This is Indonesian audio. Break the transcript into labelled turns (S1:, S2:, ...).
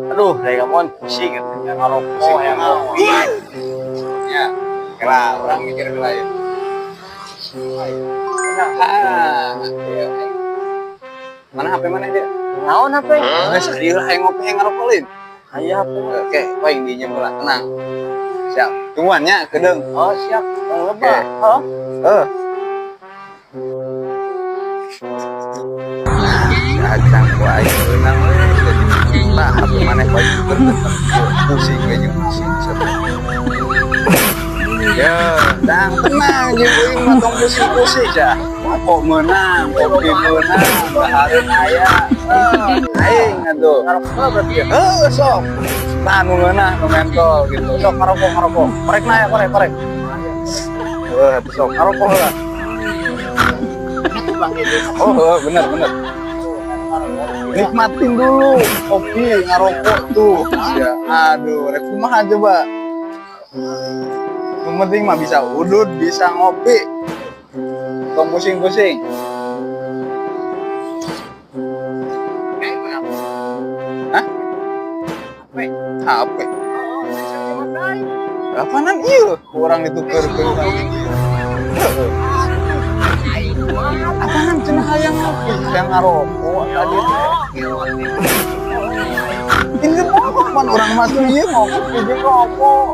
S1: Aduh, dari kamu pusing gitu. Yang ngerokok, yang ngopi.
S2: Ya, kira orang mikir lain. Ya. Mana HP mana dia?
S1: Naon HP?
S2: Serius lah yang ngopi yang ngerokolin.
S1: Aya HP.
S2: Oke, paling dinya pula tenang. Siap. Tungguannya kedeng.
S1: Oh, siap. Yang lebah.
S2: Oke.
S1: Hah?
S2: Kacang ku aing beunang we. Nah, apa maneh bae pusing we jeung pusing. Ya, tenang jeung euing mah tong pusing-pusing ya. Kok menang, kopi menang, bahareun aya. Aing atuh.
S1: Ngerokok berarti ya?
S2: Sok. Nah, nu ngeunah, nu mentol gitu. Sok ngerokok. Korek na ya, korek. Sok ngerokok lah. Oh, bener. Nikmatin dulu kopi, ngerokok tuh. Ya, aduh, rek kumaha coba. Yang penting mah bisa udut, bisa ngopi. Tong pusing-pusing. Hah? HP. Apaanan ieu? Kurang dituker-tuker. Apaan cenah hayang ngopi, hayang ngarokok tadi. Ini kan orang masuk ieu mau kopi jeung rokok.